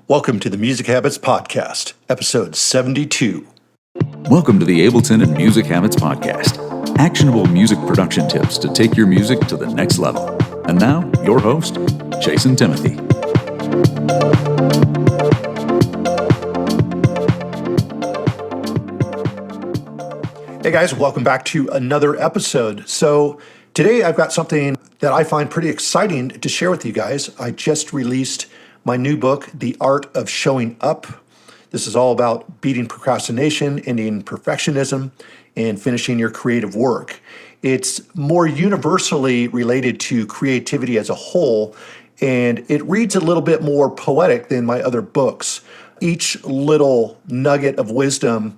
Welcome to the Music Habits Podcast, episode 72. Welcome to the Ableton and Music Habits Podcast. Actionable music production tips to take your music to the next level. And now, your host, Jason Timothy. Hey guys, welcome back to another episode. So today I've got something that I find pretty exciting to share with you guys. I just released my new book, The Art of Showing Up. This is all about beating procrastination, ending perfectionism, and finishing your creative work. It's more universally related to creativity as a whole, and it reads a little bit more poetic than my other books. Each little nugget of wisdom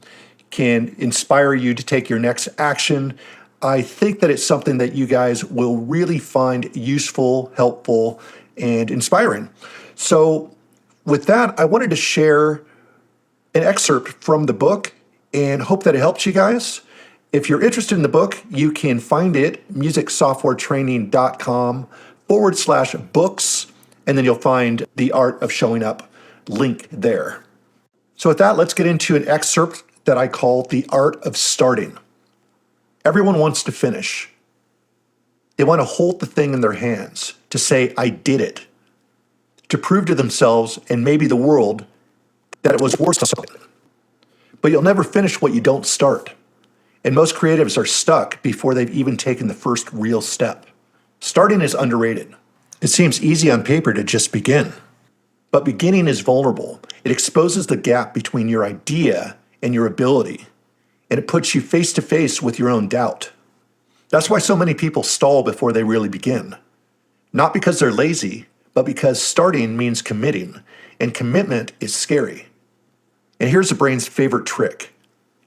can inspire you to take your next action. I think that it's something that you guys will really find useful, helpful, and inspiring. So with that, I wanted to share an excerpt from the book and hope that it helps you guys. If you're interested in the book, you can find it musicsoftwaretraining.com/books, and then you'll find The Art of Showing Up link there. So with that, let's get into an excerpt that I call The Art of Starting. Everyone wants to finish. They want to hold the thing in their hands, to say, I did it, to prove to themselves and maybe the world that it was worth something. But you'll never finish what you don't start. And most creatives are stuck before they've even taken the first real step. Starting is underrated. It seems easy on paper to just begin. But beginning is vulnerable. It exposes the gap between your idea and your ability. And it puts you face to face with your own doubt. That's why so many people stall before they really begin. Not because they're lazy, but because starting means committing, and commitment is scary. And here's the brain's favorite trick,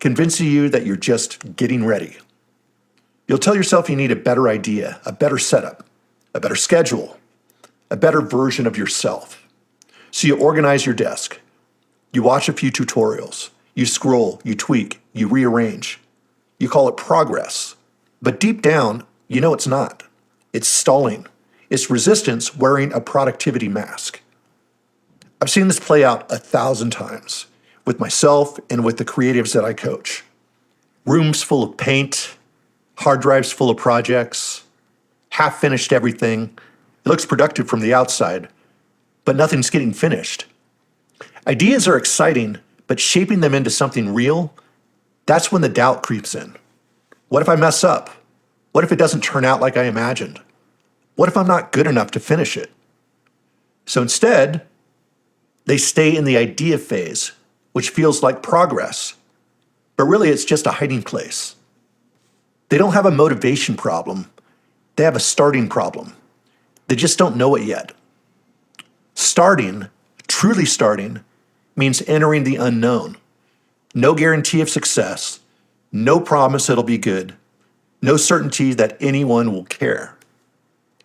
convincing you that you're just getting ready. You'll tell yourself you need a better idea, a better setup, a better schedule, a better version of yourself. So you organize your desk. You watch a few tutorials. You scroll, you tweak, you rearrange. You call it progress. But deep down, you know it's not. It's stalling. It's resistance wearing a productivity mask. I've seen this play out 1,000 times with myself and with the creatives that I coach. Rooms full of paint, hard drives full of projects, half-finished everything. It looks productive from the outside, but nothing's getting finished. Ideas are exciting, but shaping them into something real, that's when the doubt creeps in. What if I mess up? What if it doesn't turn out like I imagined? What if I'm not good enough to finish it? So instead, they stay in the idea phase, which feels like progress, but really it's just a hiding place. They don't have a motivation problem. They have a starting problem. They just don't know it yet. Starting, truly starting, means entering the unknown. No guarantee of success, no promise it'll be good, no certainty that anyone will care.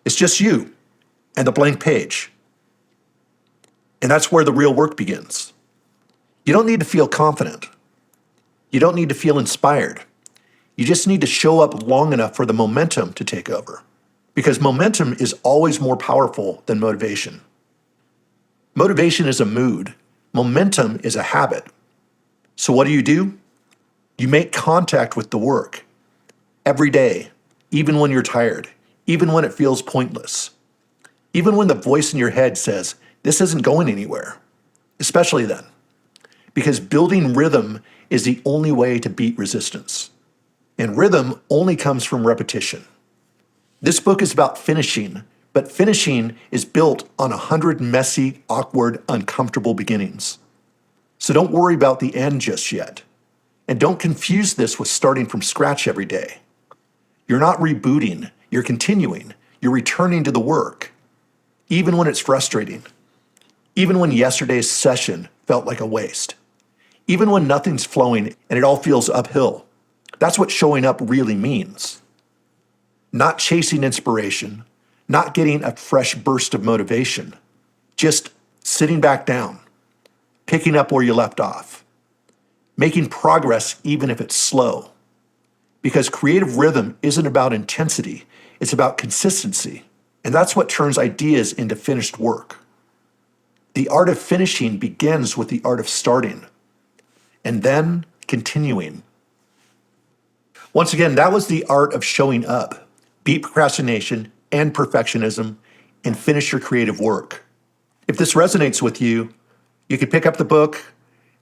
It's just you and the blank page. And that's where the real work begins. You don't need to feel confident. You don't need to feel inspired. You just need to show up long enough for the momentum to take over. Because momentum is always more powerful than motivation. Motivation is a mood. Momentum is a habit. So what do? You make contact with the work every day, even when you're tired, even when it feels pointless, even when the voice in your head says, this isn't going anywhere, especially then, because building rhythm is the only way to beat resistance. And rhythm only comes from repetition. This book is about finishing, but finishing is built on 100 messy, awkward, uncomfortable beginnings. So don't worry about the end just yet. And don't confuse this with starting from scratch every day. You're not rebooting, you're continuing, you're returning to the work, even when it's frustrating, even when yesterday's session felt like a waste, even when nothing's flowing and it all feels uphill. That's what showing up really means. Not chasing inspiration, not getting a fresh burst of motivation, just sitting back down, picking up where you left off, making progress even if it's slow. Because creative rhythm isn't about intensity, it's about consistency. And that's what turns ideas into finished work. The art of finishing begins with the art of starting and then continuing. Once again, that was the art of showing up. Beat procrastination and perfectionism and finish your creative work. If this resonates with you, you can pick up the book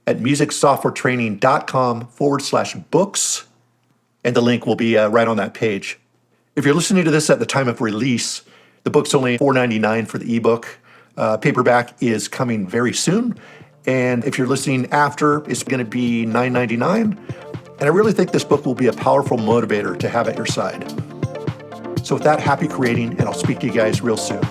at musicsoftwaretraining.com/books, and the link will be right on that page. If you're listening to this at the time of release, the book's only $4.99 for the ebook. Paperback is coming very soon. And if you're listening after, it's going to be $9.99. And I really think this book will be a powerful motivator to have at your side. So with that, happy creating, and I'll speak to you guys real soon.